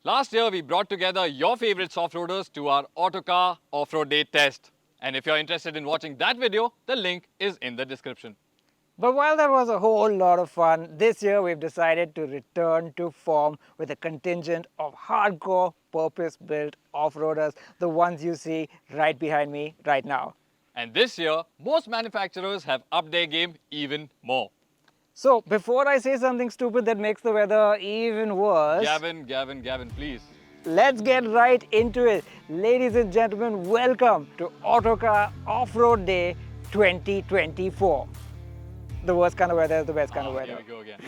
Last year, we brought together your favorite off-roaders to our Autocar off-road day test. And if you're interested in watching that video, the link is in the description. But while that was a whole lot of fun, this year we've decided to return to form with a contingent of hardcore, purpose-built off-roaders, the ones you see right behind me right now. And this year, most manufacturers have upped their game even more. So, before I say something stupid that makes the weather even worse... Gavin, please. Let's get right into it. Ladies and gentlemen, welcome to Autocar Off-Road Day 2024. The worst kind of weather is the best kind of weather. Here we go again.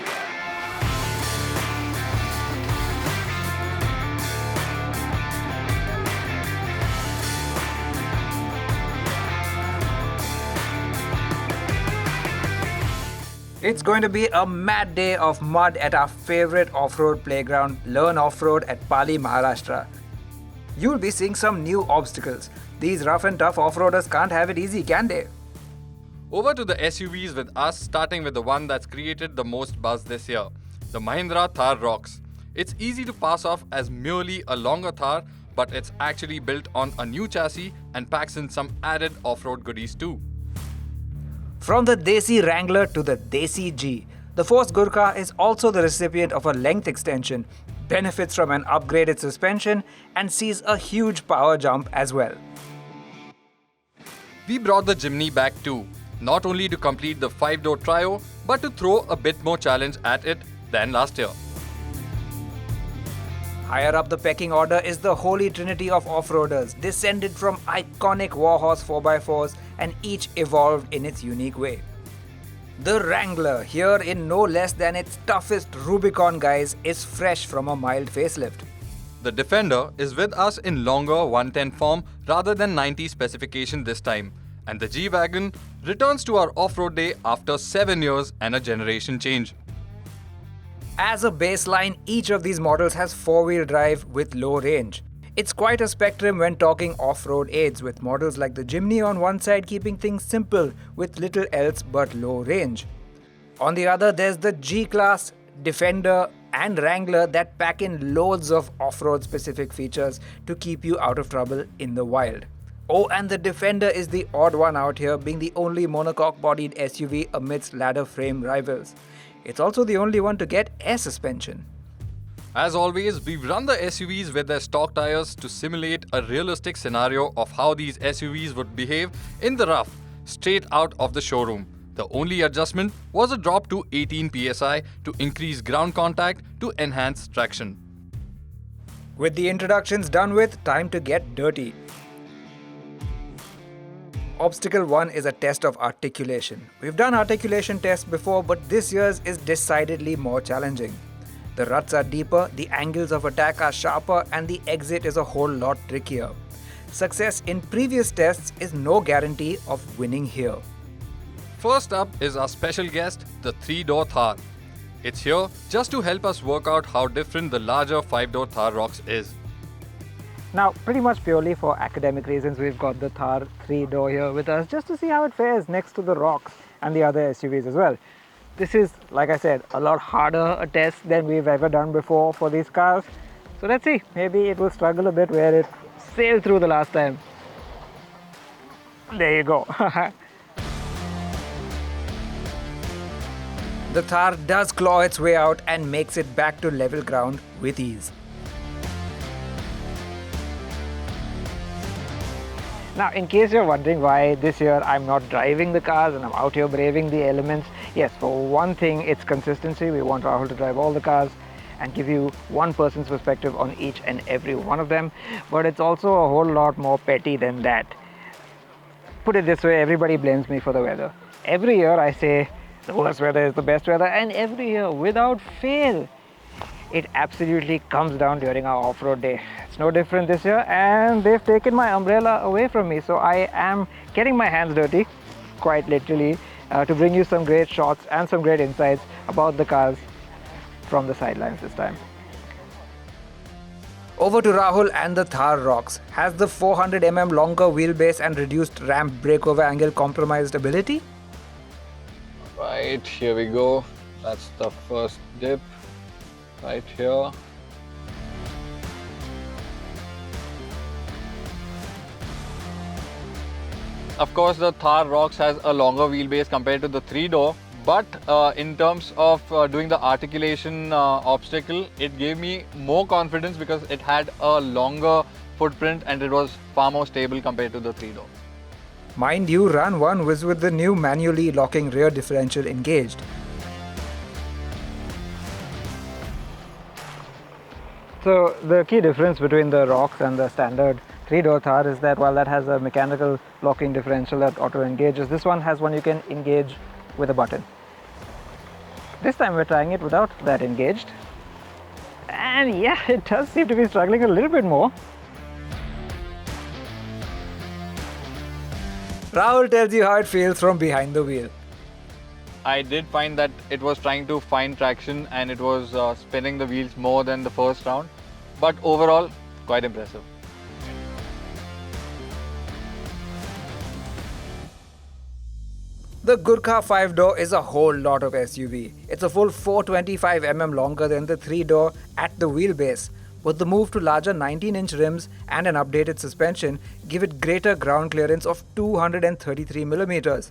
It's going to be a mad day of mud at our favorite off-road playground, Learn Off-Road at Pali, Maharashtra. You'll be seeing some new obstacles. These rough and tough off-roaders can't have it easy, can they? Over to the SUVs with us, starting with the one that's created the most buzz this year, the Mahindra Thar Roxx. It's easy to pass off as merely a longer Thar, but it's actually built on a new chassis and packs in some added off-road goodies too. From the Desi Wrangler to the Desi G, the Force Gurkha is also the recipient of a length extension, benefits from an upgraded suspension, and sees a huge power jump as well. We brought the Jimny back too, not only to complete the 5-door trio, but to throw a bit more challenge at it than last year. Higher up the pecking order is the holy trinity of off-roaders, descended from iconic Warhorse 4x4s and each evolved in its unique way. The Wrangler, here in no less than its toughest Rubicon guise, is fresh from a mild facelift. The Defender is with us in longer 110 form rather than 90 specification this time, and the G-Wagon returns to our off-road day after 7 years and a generation change. As a baseline, each of these models has 4-wheel drive with low range. It's quite a spectrum when talking off-road aids, with models like the Jimny on one side keeping things simple with little else but low range. On the other, there's the G-Class, Defender and Wrangler that pack in loads of off-road specific features to keep you out of trouble in the wild. Oh, and the Defender is the odd one out here, being the only monocoque-bodied SUV amidst ladder frame rivals. It's also the only one to get air suspension. As always, we've run the SUVs with their stock tires to simulate a realistic scenario of how these SUVs would behave in the rough, straight out of the showroom. The only adjustment was a drop to 18 psi to increase ground contact to enhance traction. With the introductions done with, time to get dirty. Obstacle 1 is a test of articulation. We've done articulation tests before, but this year's is decidedly more challenging. The ruts are deeper, the angles of attack are sharper, and the exit is a whole lot trickier. Success in previous tests is no guarantee of winning here. First up is our special guest, the 3-door Thar. It's here just to help us work out how different the larger 5-door Thar Roxx is. Now, pretty much purely for academic reasons, we've got the Thar 3-door here with us just to see how it fares next to the Roxx and the other SUVs as well. This is, like I said, a lot harder a test than we've ever done before for these cars. So let's see, maybe it will struggle a bit where it sailed through the last time. There you go. The Thar does claw its way out and makes it back to level ground with ease. Now, in case you're wondering why this year I'm not driving the cars and I'm out here braving the elements, yes, for one thing, it's consistency. We want Rahul to drive all the cars and give you one person's perspective on each and every one of them. But it's also a whole lot more petty than that. Put it this way, everybody blames me for the weather. Every year I say the worst weather is the best weather, and every year, without fail, it absolutely comes down during our off-road day. It's no different this year, and they've taken my umbrella away from me, so I am getting my hands dirty, quite literally, to bring you some great shots and some great insights about the cars from the sidelines this time. Over to Rahul and the Thar Roxx. Has the 400mm longer wheelbase and reduced ramp breakover angle compromised ability? Right, here we go. That's the first dip right here. of course, the Thar Roxx has a longer wheelbase compared to the 3-door. But in terms of doing the articulation obstacle, it gave me more confidence because it had a longer footprint and it was far more stable compared to the 3-door. Mind you, run one was with the new manually locking rear differential engaged. So the key difference between the Roxx and the standard 3-door Thar is that while that has a mechanical locking differential that auto engages, this one has one you can engage with a button. This time we're trying it without that engaged, and yeah, it does seem to be struggling a little bit more. Rahul tells you how it feels from behind the wheel. I did find that it was trying to find traction and it was spinning the wheels more than the first round, but overall quite impressive. The Gurkha 5-door is a whole lot of SUV. It's a full 425mm longer than the 3-door at the wheelbase. With the move to larger 19-inch rims and an updated suspension, give it greater ground clearance of 233mm.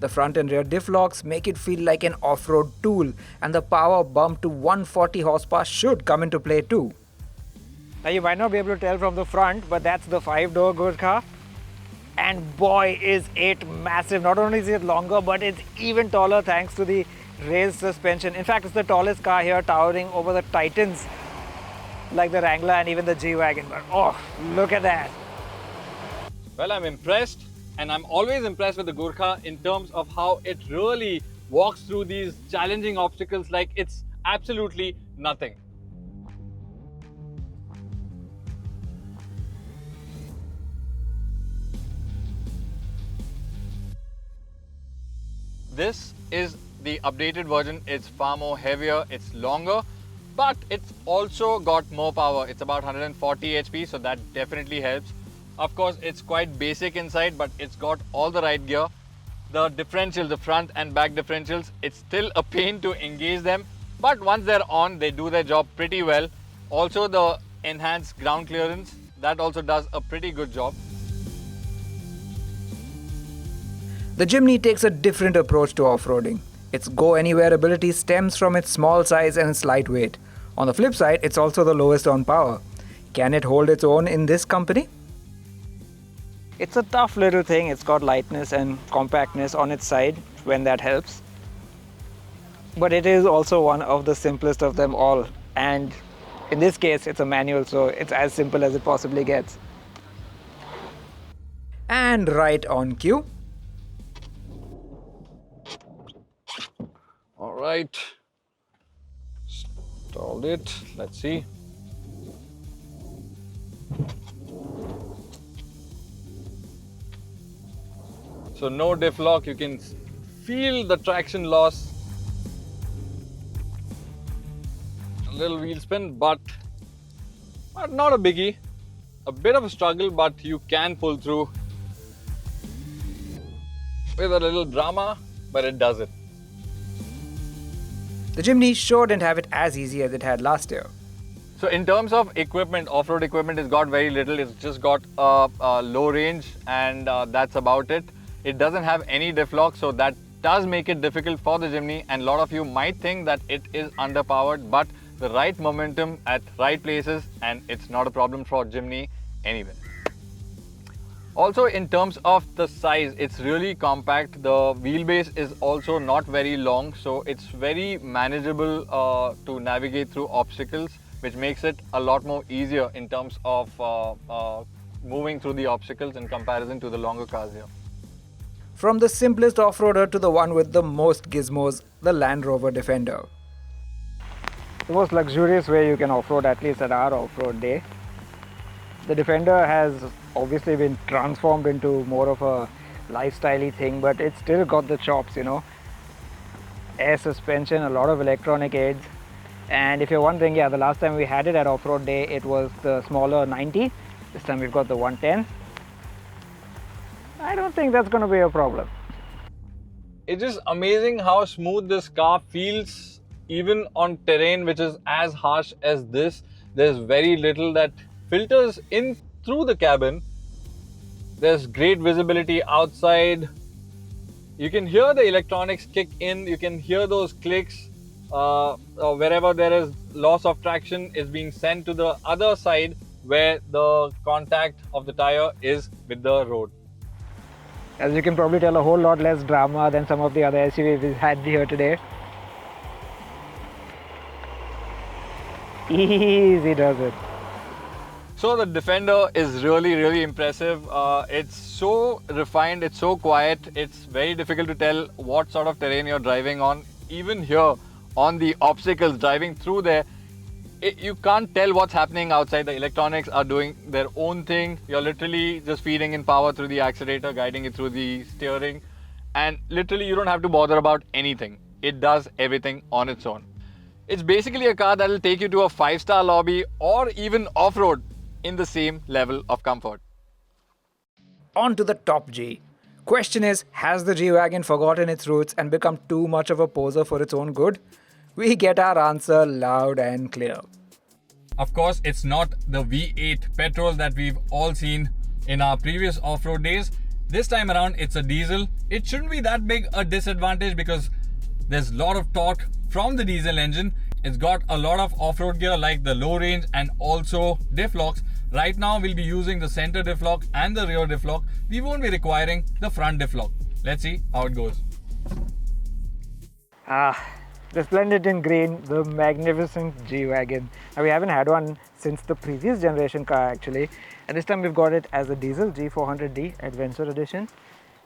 The front and rear diff locks make it feel like an off-road tool, and the power bump to 140 horsepower should come into play too. Now you might not be able to tell from the front, but that's the 5-door Gurkha. And boy is it massive. Not only is it longer, but it's even taller thanks to the raised suspension. In fact, it's the tallest car here, towering over the Titans like the Wrangler and even the G-Wagon. But oh, look at that. Well, I'm impressed, and I'm always impressed with the Gurkha in terms of how it really walks through these challenging obstacles like it's absolutely nothing. This is the updated version. It's far more heavier, it's longer, but it's also got more power. It's about 140 HP, so that definitely helps. Of course, it's quite basic inside, but it's got all the right gear. The differentials, the front and back differentials, it's still a pain to engage them, but once they're on, they do their job pretty well. Also, the enhanced ground clearance, that also does a pretty good job. The Jimny takes a different approach to off-roading. Its go-anywhere ability stems from its small size and its light weight. On the flip side, it's also the lowest on power. Can it hold its own in this company? It's a tough little thing. It's got lightness and compactness on its side when that helps. But it is also one of the simplest of them all. And in this case, it's a manual, so it's as simple as it possibly gets. And right on cue. All right, stalled it. Let's see. So no diff lock, you can feel the traction loss. A little wheel spin, but not a biggie. A bit of a struggle, but you can pull through with a little drama, but it does it. The Jimny sure didn't have it as easy as it had last year. So in terms of equipment, off-road equipment has got very little. It's just got a low range and that's about it. It doesn't have any diff lock, so that does make it difficult for the Jimny, and a lot of you might think that it is underpowered, but the right momentum at right places and it's not a problem for Jimny anyway. Also, in terms of the size, it's really compact. The wheelbase is also not very long, so it's very manageable to navigate through obstacles, which makes it a lot more easier in terms of moving through the obstacles in comparison to the longer cars here. From the simplest off-roader to the one with the most gizmos, the Land Rover Defender. The most luxurious way you can off-road, at least at our off-road day. The Defender has obviously been transformed into more of a lifestyle-y thing, but it's still got the chops, you know. Air suspension, a lot of electronic aids. And if you're wondering, yeah, the last time we had it at off-road day, it was the smaller 90. This time we've got the 110. I don't think that's going to be a problem. It's just amazing how smooth this car feels, even on terrain which is as harsh as this. There's very little that filters in through the cabin. There's great visibility outside. You can hear the electronics kick in. You can hear those clicks. Wherever there is loss of traction is being sent to the other side where the contact of the tire is with the road. As you can probably tell, a whole lot less drama than some of the other SUVs we've had here today. Easy does it. So the Defender is really impressive. It's so refined, it's so quiet, it's very difficult to tell what sort of terrain you're driving on. Even here on the obstacles, driving through there, you can't tell what's happening outside. The electronics are doing their own thing. You're literally just feeding in power through the accelerator, guiding it through the steering, and literally you don't have to bother about anything. It does everything on its own. It's basically a car that will take you to a 5-star lobby or even off-road in the same level of comfort. On to the top G. Question is, has the G-Wagon forgotten its roots and become too much of a poser for its own good? We get our answer loud and clear. Of course, it's not the V8 petrol that we've all seen in our previous off-road days. This time around, it's a diesel. It shouldn't be that big a disadvantage because there's a lot of torque from the diesel engine. It's got a lot of off-road gear like the low range and also diff locks. Right now, we'll be using the center diff lock and the rear diff lock. We won't be requiring the front diff lock. Let's see how it goes. The splendid in green, the magnificent G-Wagon. Now we haven't had one since the previous generation car actually, and this time we've got it as a diesel G400D Adventure Edition.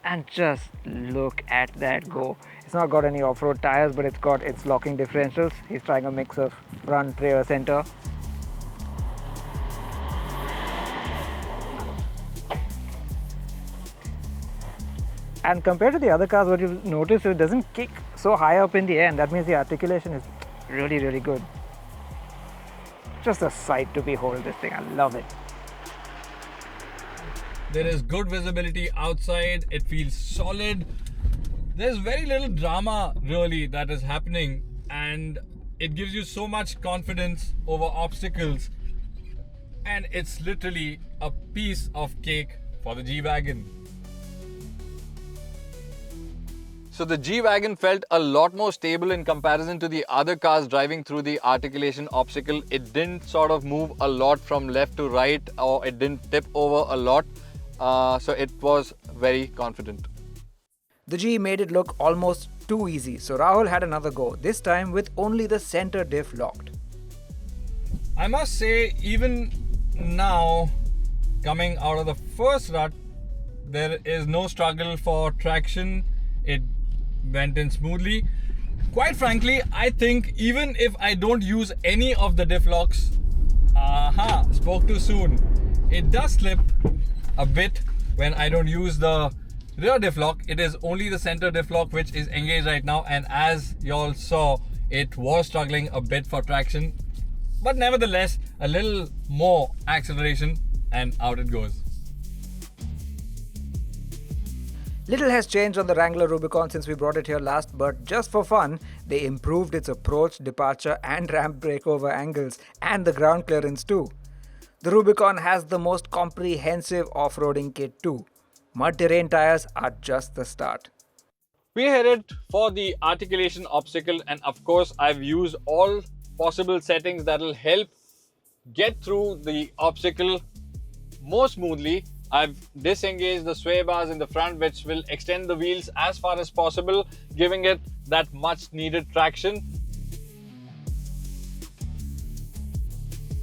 And just look at that go. It's not got any off-road tires, but it's got its locking differentials. He's trying a mix of front, rear, center. And compared to the other cars, what you'll notice is it doesn't kick so high up in the air, and that means the articulation is really good. Just a sight to behold, this thing. I love it. There is good visibility outside. It feels solid. There's very little drama really that is happening, and it gives you so much confidence over obstacles, and it's literally a piece of cake for the G-Wagon. So the G-Wagon felt a lot more stable in comparison to the other cars driving through the articulation obstacle. It didn't sort of move a lot from left to right, or it didn't tip over a lot. So it was very confident. The G made it look almost too easy, so Rahul had another go, this time with only the center diff locked. I must say, even now, coming out of the first rut, there is no struggle for traction. It went in smoothly. Quite frankly, I think even if I don't use any of the diff locks, spoke too soon. It does slip a bit when I don't use the rear diff lock. It is only the center diff lock which is engaged right now, and as y'all saw, it was struggling a bit for traction, but nevertheless a little more acceleration and out it goes. Little has changed on the Wrangler Rubicon since we brought it here last, but just for fun, they improved its approach, departure and ramp breakover angles and the ground clearance too. The Rubicon has the most comprehensive off-roading kit too. Mud terrain tires are just the start. We're headed for the articulation obstacle, and of course I've used all possible settings that will help get through the obstacle more smoothly. I've disengaged the sway bars in the front, which will extend the wheels as far as possible, giving it that much needed traction.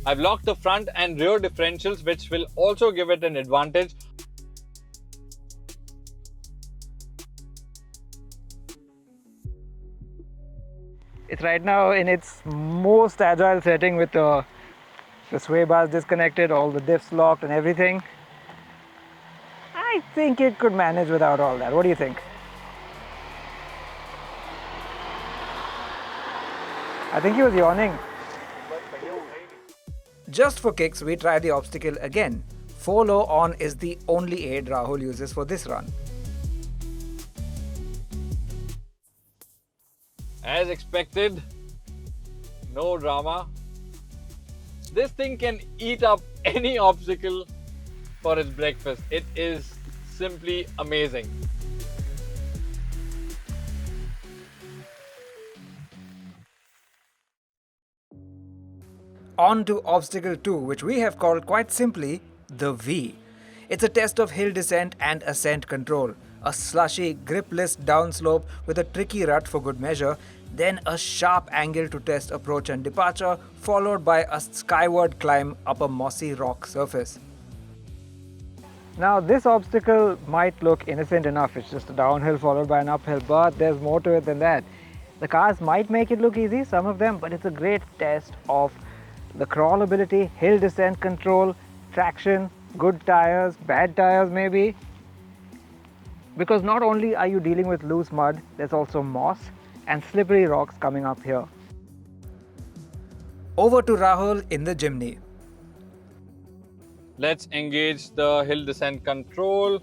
I've locked the front and rear differentials, which will also give it an advantage. It's right now in its most agile setting with the sway bars disconnected, all the diffs locked and everything. I think it could manage without all that. What do you think? I think he was yawning. Just for kicks, we try the obstacle again. 4 low on is the only aid Rahul uses for this run. As expected, no drama. This thing can eat up any obstacle for its breakfast. It is simply amazing. On to obstacle 2, which we have called quite simply the V. It's a test of hill descent and ascent control. A slushy, gripless downslope with a tricky rut for good measure, then a sharp angle to test approach and departure, followed by a skyward climb up a mossy rock surface. Now this obstacle might look innocent enough, it's just a downhill followed by an uphill, but there's more to it than that. The cars might make it look easy, some of them, but it's a great test of the crawlability, hill descent control, traction, good tires, bad tires maybe. Because not only are you dealing with loose mud, there's also moss and slippery rocks coming up here. Over to Rahul in the Jimny. Let's engage the hill descent control.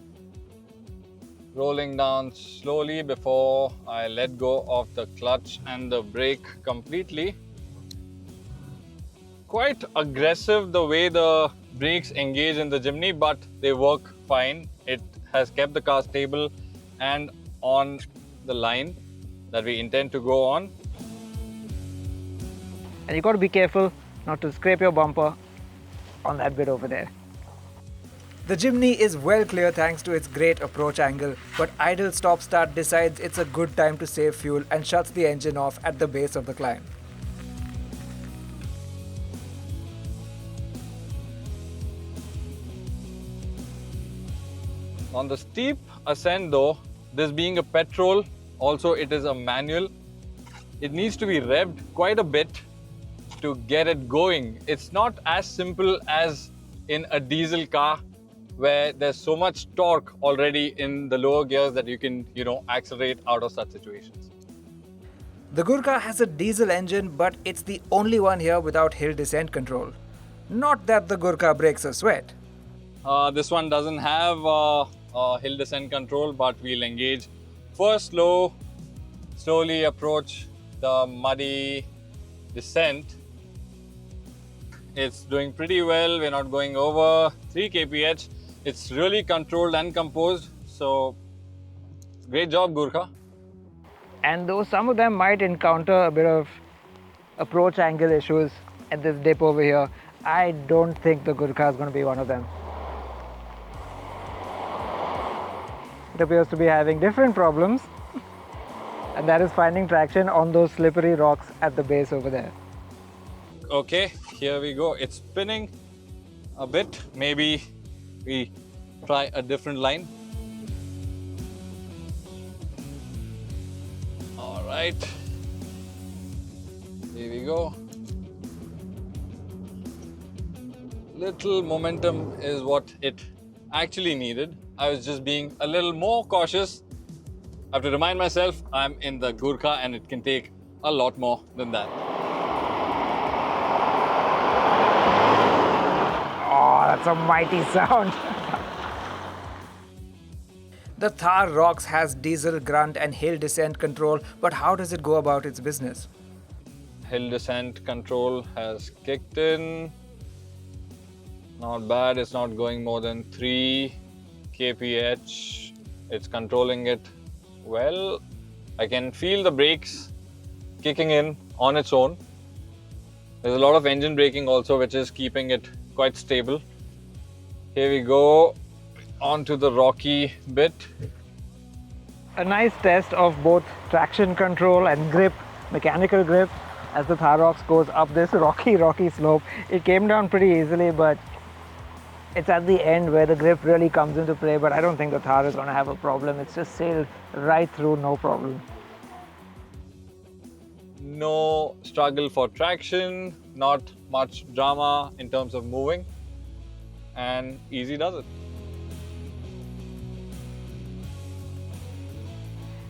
Rolling down slowly before I let go of the clutch and the brake completely. Quite aggressive the way the brakes engage in the Jimny, but they work fine. It has kept the car stable and on the line that we intend to go on. And you got to be careful not to scrape your bumper on that bit over there. The Jimny is well clear thanks to its great approach angle, but idle stop-start decides it's a good time to save fuel and shuts the engine off at the base of the climb. On the steep ascent though, this being a petrol, also it is a manual, it needs to be revved quite a bit to get it going. It's not as simple as in a diesel car where there's so much torque already in the lower gears that you can, accelerate out of such situations. The Gurkha has a diesel engine, but it's the only one here without hill descent control. Not that the Gurkha breaks a sweat. This one doesn't have hill descent control, but we'll engage first slowly approach the muddy descent. It's doing pretty well. We're not going over 3 kph. It's really controlled and composed. So great job, Gurkha. And though some of them might encounter a bit of approach angle issues at this dip over here, I don't think the Gurkha is going to be one of them. It appears to be having different problems, and that is finding traction on those slippery rocks at the base over there. Okay, here we go. It's spinning a bit. Maybe we try a different line. All right, here we go. Little momentum is what it actually needed. I was just being a little more cautious. I have to remind myself I'm in the Gurkha and it can take a lot more than that. Oh, that's a mighty sound. The Thar Roxx has diesel grunt and hill descent control, but how does it go about its business? Hill descent control has kicked in. Not bad, it's not going more than 3 kph. It's controlling it well. I can feel the brakes kicking in on its own. There's a lot of engine braking also, which is keeping it quite stable. Here we go onto the rocky bit. A nice test of both traction control and grip, mechanical grip, as the Thar Roxx goes up this rocky slope. It came down pretty easily, but it's at the end where the grip really comes into play, but I don't think the Thar is going to have a problem. It's just sailed right through, no problem. No struggle for traction, not much drama in terms of moving, and easy does it.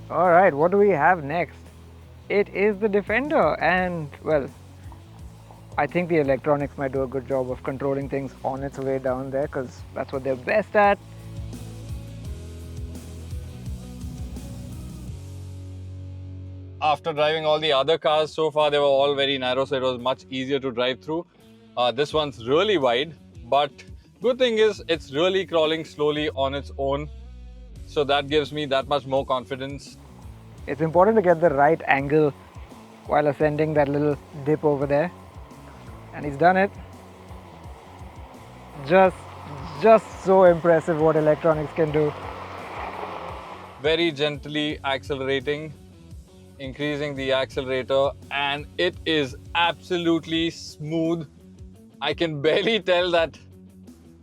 All right, what do we have next? It is the Defender, and well, I think the electronics might do a good job of controlling things on its way down there, because that's what they're best at. After driving all the other cars so far, they were all very narrow, so it was much easier to drive through. This one's really wide, but good thing is it's really crawling slowly on its own. So that gives me that much more confidence. It's important to get the right angle while ascending that little dip over there. And he's done it. Just so impressive what electronics can do. Very gently accelerating, increasing the accelerator, and it is absolutely smooth. I can barely tell that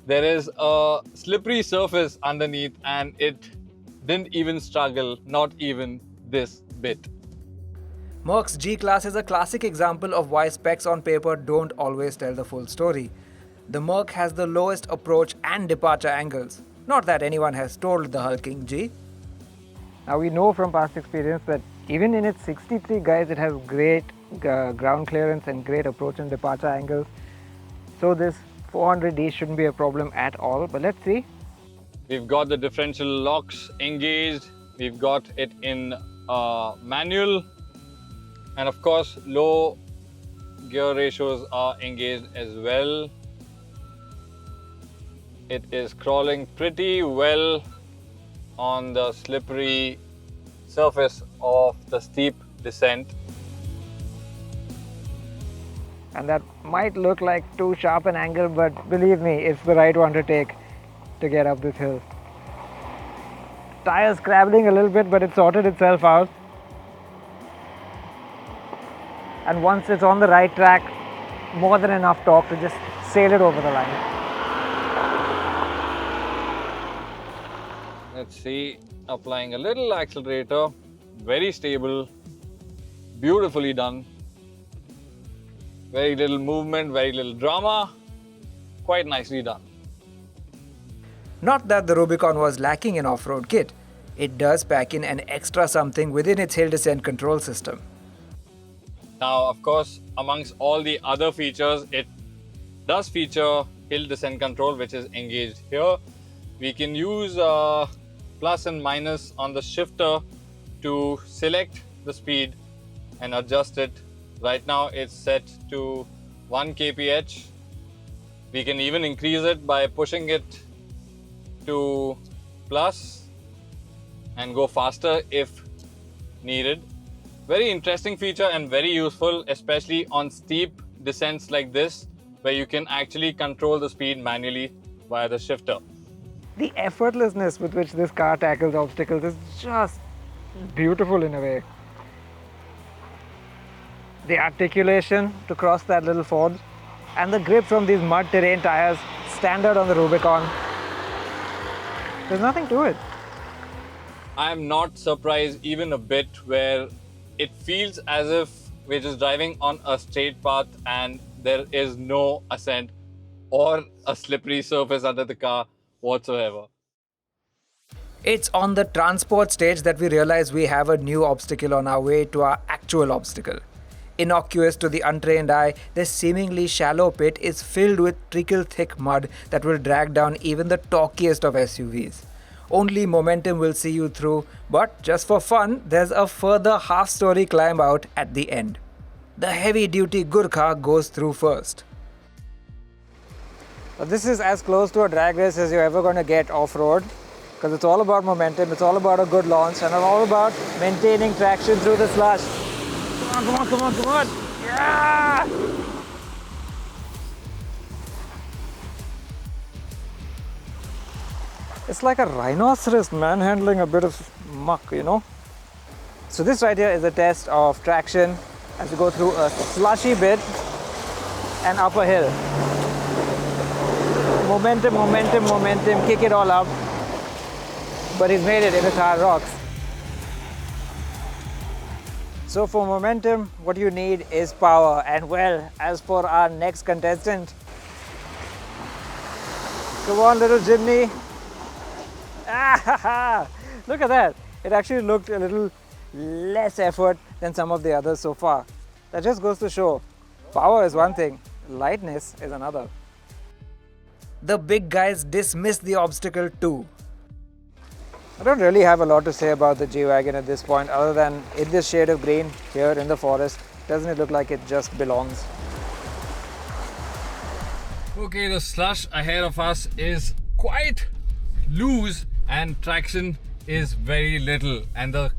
there is a slippery surface underneath, and it didn't even struggle, not even this bit. Merc's G-Class is a classic example of why specs on paper don't always tell the full story. The Merc has the lowest approach and departure angles. Not that anyone has told the hulking G. Now we know from past experience that even in its 63 guys, it has great ground clearance and great approach and departure angles. So this 400D shouldn't be a problem at all, but let's see. We've got the differential locks engaged. We've got it in manual. And of course, low gear ratios are engaged as well. It is crawling pretty well on the slippery surface of the steep descent. And that might look like too sharp an angle, but believe me, it's the right one to take to get up this hill. Tires crabbling a little bit, but it sorted itself out. And once it's on the right track, more than enough torque to just sail it over the line. Let's see, applying a little accelerator, very stable, beautifully done. Very little movement, very little drama, quite nicely done. Not that the Rubicon was lacking in off-road kit. It does pack in an extra something within its hill descent control system. Now, of course, amongst all the other features, it does feature hill descent control, which is engaged here. We can use plus and minus on the shifter to select the speed and adjust it. Right now it's set to 1 kph. We can even increase it by pushing it to plus and go faster if needed. Very interesting feature and very useful, especially on steep descents like this, where you can actually control the speed manually via the shifter. The effortlessness with which this car tackles obstacles is just beautiful in a way. The articulation to cross that little ford and the grip from these mud terrain tires, standard on the Rubicon. There's nothing to it. I'm not surprised even a bit, where it feels as if we're just driving on a straight path and there is no ascent or a slippery surface under the car whatsoever. It's on the transport stage that we realize we have a new obstacle on our way to our actual obstacle. Innocuous to the untrained eye, this seemingly shallow pit is filled with treacle-thick mud that will drag down even the torquiest of SUVs. Only momentum will see you through, but just for fun, there's a further half-story climb out at the end. The heavy-duty Gurkha goes through first. This is as close to a drag race as you're ever going to get off-road, because it's all about momentum, it's all about a good launch, and it's all about maintaining traction through the slush. Come on, come on, come on, come on! Yeah! It's like a rhinoceros manhandling a bit of muck, you know? So this right here is a test of traction as we go through a slushy bit and up a hill. Momentum, momentum, momentum, kick it all up. But he's made it in the Thar Roxx. So for momentum, what you need is power. And well, as for our next contestant, come on, little Jimny. Ah, look at that. It actually looked a little less effort than some of the others so far. That just goes to show, power is one thing, lightness is another. The big guys dismiss the obstacle too. I don't really have a lot to say about the G-Wagon at this point, other than in this shade of green here in the forest, doesn't it look like it just belongs? Okay, the slush ahead of us is quite loose and traction is very little, and the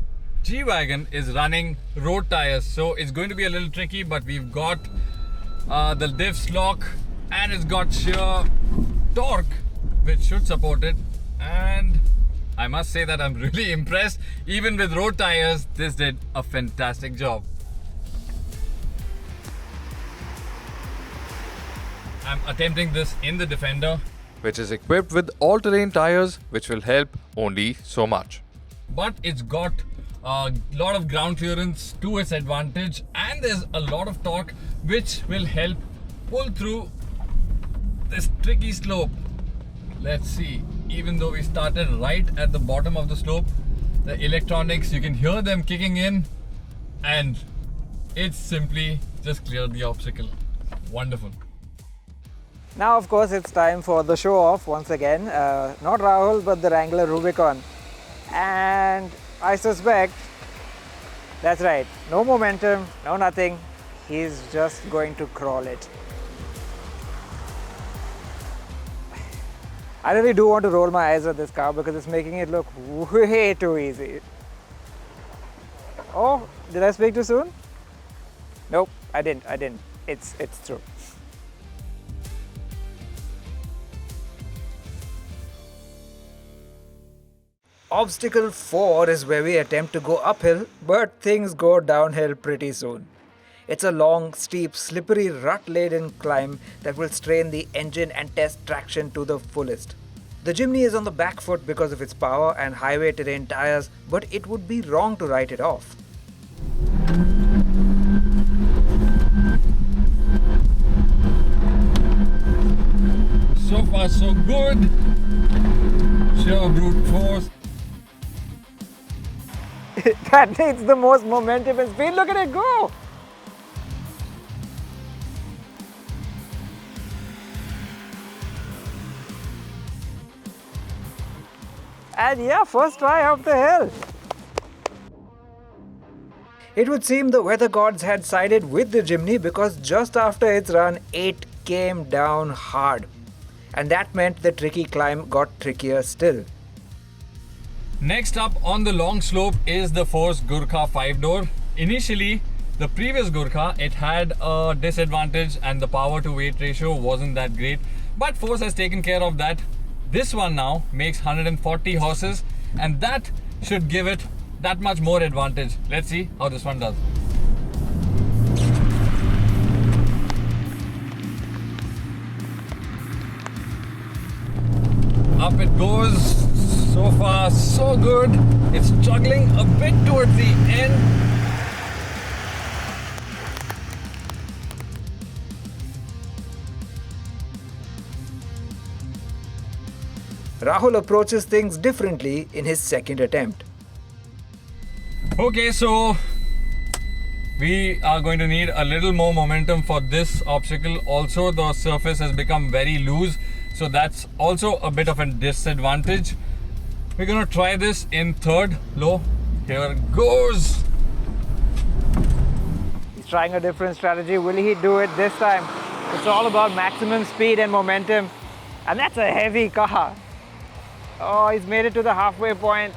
G-Wagon is running road tires, so it's going to be a little tricky, but we've got the diffs lock and it's got sheer torque which should support it, and I must say that I'm really impressed. Even with road tires, this did a fantastic job. I'm attempting this in the Defender, which is equipped with all-terrain tires, which will help only so much. But it's got a lot of ground clearance to its advantage, and there's a lot of torque which will help pull through this tricky slope. Let's see, even though we started right at the bottom of the slope, the electronics, you can hear them kicking in, and it's simply just cleared the obstacle. Wonderful. Now, of course, it's time for the show off once again. Not Rahul, but the Wrangler Rubicon. And I suspect, that's right, no momentum, no nothing. He's just going to crawl it. I really do want to roll my eyes at this car because it's making it look way too easy. Oh, did I speak too soon? Nope, I didn't. It's true. Obstacle 4 is where we attempt to go uphill, but things go downhill pretty soon. It's a long, steep, slippery, rut-laden climb that will strain the engine and test traction to the fullest. The Jimny is on the back foot because of its power and highway terrain tires, but it would be wrong to write it off. So far so good. Sure brute force. That needs the most momentum and speed. Look at it go! And yeah, first try up the hill. It would seem the weather gods had sided with the Jimny because just after its run, it came down hard. And that meant the tricky climb got trickier still. Next up on the long slope is the Force Gurkha 5-door. Initially, the previous Gurkha, it had a disadvantage and the power to weight ratio wasn't that great. But Force has taken care of that. This one now makes 140 horses and that should give it that much more advantage. Let's see how this one does. Up it goes. So far, so good. It's struggling a bit towards the end. Rahul approaches things differently in his second attempt. Okay, so we are going to need a little more momentum for this obstacle. Also, the surface has become very loose, so that's also a bit of a disadvantage. We're going to try this in third low. Here it goes. He's trying a different strategy. Will he do it this time? It's all about maximum speed and momentum. And that's a heavy car. Oh, he's made it to the halfway point.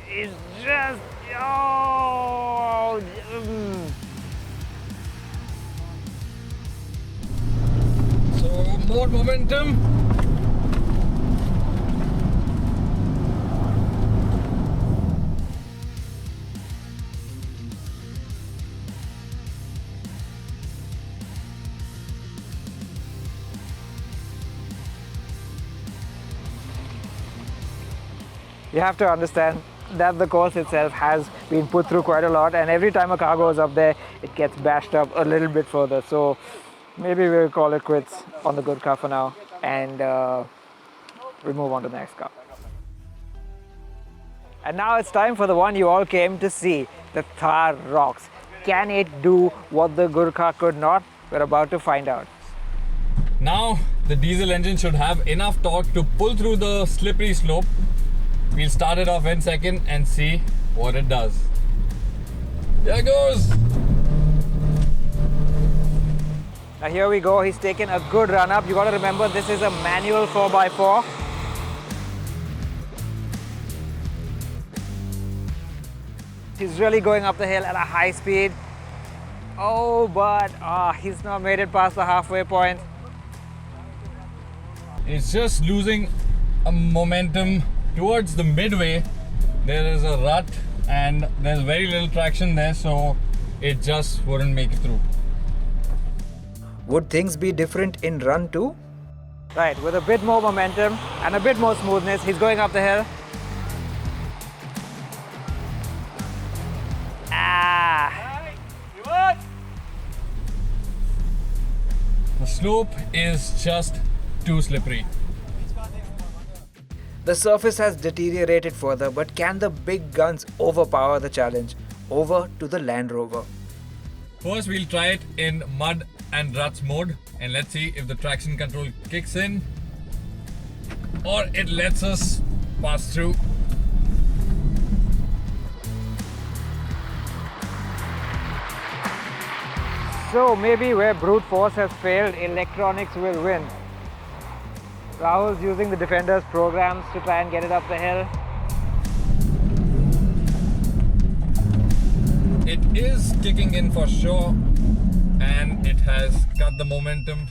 He's just... Oh, So more momentum. You have to understand that the course itself has been put through quite a lot, and every time a car goes up there, it gets bashed up a little bit further. So maybe we'll call it quits on the Gurkha for now, and we'll move on to the next car. And now it's time for the one you all came to see, the Thar Roxx. Can it do what the Gurkha could not? We're about to find out. Now the diesel engine should have enough torque to pull through the slippery slope. We'll start it off in second and see what it does. There it goes. Now here we go, he's taken a good run up. You got to remember this is a manual 4x4. He's really going up the hill at a high speed. Oh, but he's not made it past the halfway point. It's just losing a momentum towards the midway. There is a rut and there's very little traction there, so it just wouldn't make it through. Would things be different in run 2? Right, with a bit more momentum and a bit more smoothness, he's going up the hill. The slope is just too slippery. The surface has deteriorated further, but can the big guns overpower the challenge? Over to the Land Rover. First, we'll try it in mud and ruts mode, and let's see if the traction control kicks in or it lets us pass through. So maybe where brute force has failed, electronics will win. Rahul's using the Defender's programs to try and get it up the hill. It is kicking in for sure, and it has got the momentum.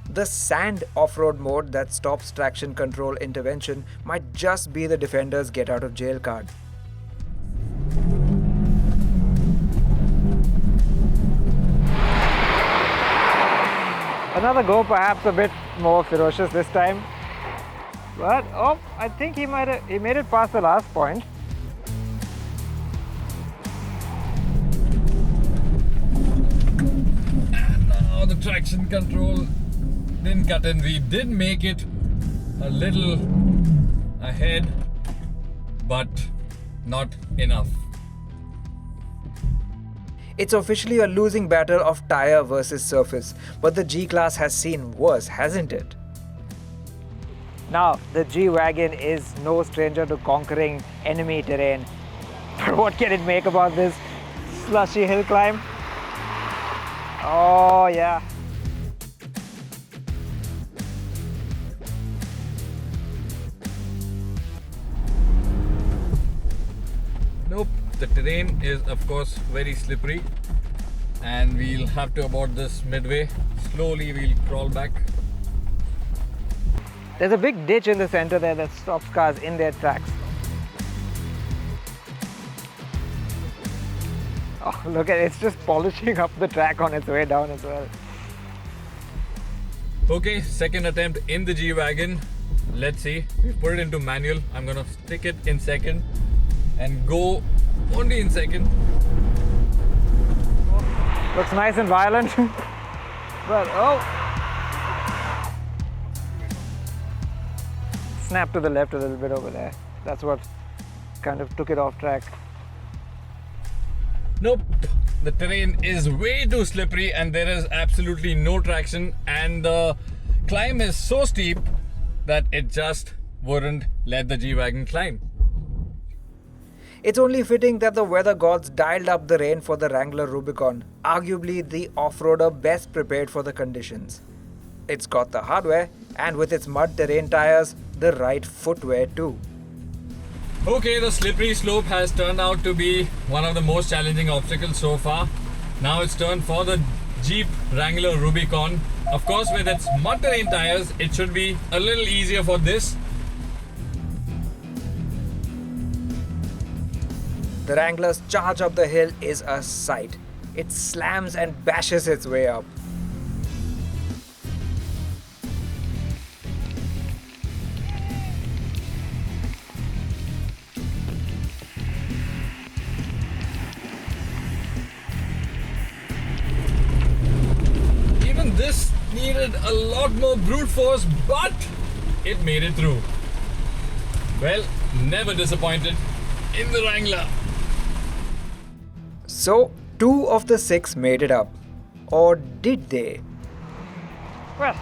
The sand off-road mode that stops traction control intervention might just be the Defender's get out of jail card. Another go, perhaps a bit more ferocious this time. But I think he made it past the last point. And now the traction control didn't cut in. We did make it a little ahead, but not enough. It's officially a losing battle of tyre versus surface, but the G-Class has seen worse, hasn't it? Now, the G-Wagon is no stranger to conquering enemy terrain. But what can it make about this slushy hill climb? Oh, yeah. Nope, the terrain is of course very slippery, and we'll have to abort this midway. Slowly we'll crawl back. There's a big ditch in the center there that stops cars in their tracks. Oh, look at it, it's just polishing up the track on its way down as well. Okay, second attempt in the G-Wagon. Let's see. We've put it into manual. I'm gonna stick it in second and go only in second. Looks nice and violent. But snap to the left a little bit over there. That's what kind of took it off track. Nope, the terrain is way too slippery and there is absolutely no traction, and the climb is so steep that it just wouldn't let the G-Wagon climb. It's only fitting that the weather gods dialed up the rain for the Wrangler Rubicon, arguably the off-roader best prepared for the conditions. It's got the hardware, and with its mud terrain tires, the right footwear too. Okay, the slippery slope has turned out to be one of the most challenging obstacles so far. Now it's turned for the Jeep Wrangler Rubicon. Of course, with its mud terrain tires, it should be a little easier for this. The Wrangler's charge up the hill is a sight. It slams and bashes its way up. Even this needed a lot more brute force, but it made it through. Well, never disappointed in the Wrangler. So, 2 of the 6 made it up. Or did they? Well,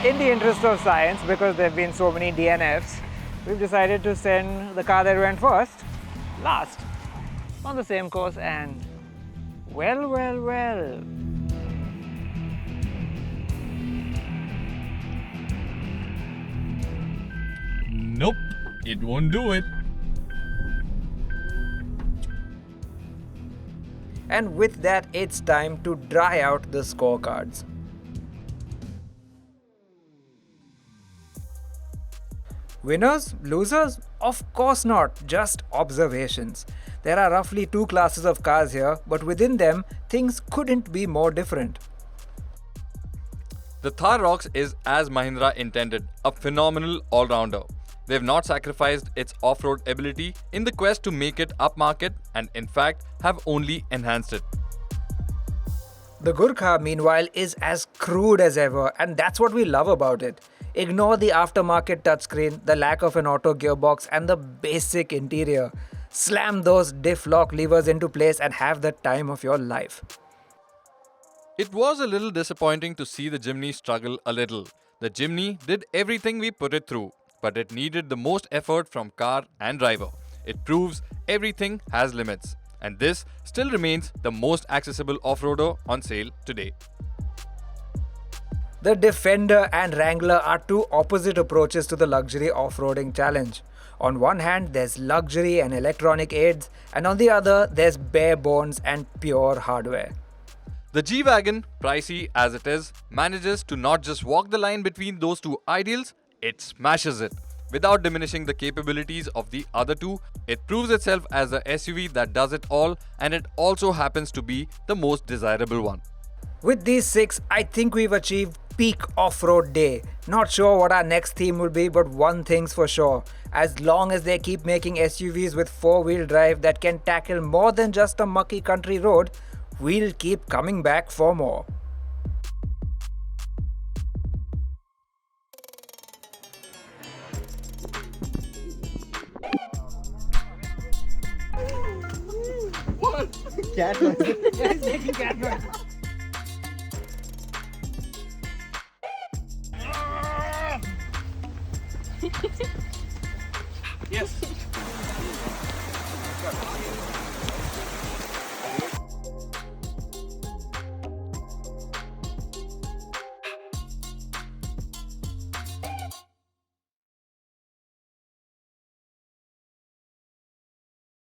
in the interest of science, because there have been so many DNFs, we've decided to send the car that went first, last, on the same course, and well. Nope, it won't do it. And with that, it's time to dry out the scorecards. Winners? Losers? Of course not, just observations. There are roughly two classes of cars here, but within them, things couldn't be more different. The Thar Roxx is as Mahindra intended, a phenomenal all-rounder. They've not sacrificed its off-road ability in the quest to make it upmarket and in fact have only enhanced it. The Gurkha, meanwhile, is as crude as ever, and that's what we love about it. Ignore the aftermarket touchscreen, the lack of an auto gearbox, and the basic interior. Slam those diff lock levers into place and have the time of your life. It was a little disappointing to see the Jimny struggle a little. The Jimny did everything we put it through, but it needed the most effort from car and driver. It proves everything has limits, and this still remains the most accessible off-roader on sale today. The Defender and Wrangler are two opposite approaches to the luxury off-roading challenge. On one hand, there's luxury and electronic aids, and on the other, there's bare bones and pure hardware. The G-Wagon, pricey as it is, manages to not just walk the line between those two ideals, it smashes it. Without diminishing the capabilities of the other two, it proves itself as a SUV that does it all, and it also happens to be the most desirable one. With these six, I think we've achieved peak off-road day. Not sure what our next theme will be, but one thing's for sure. As long as they keep making SUVs with four-wheel drive that can tackle more than just a mucky country road, we'll keep coming back for more. Cat noise. He's making cat noise. Yes.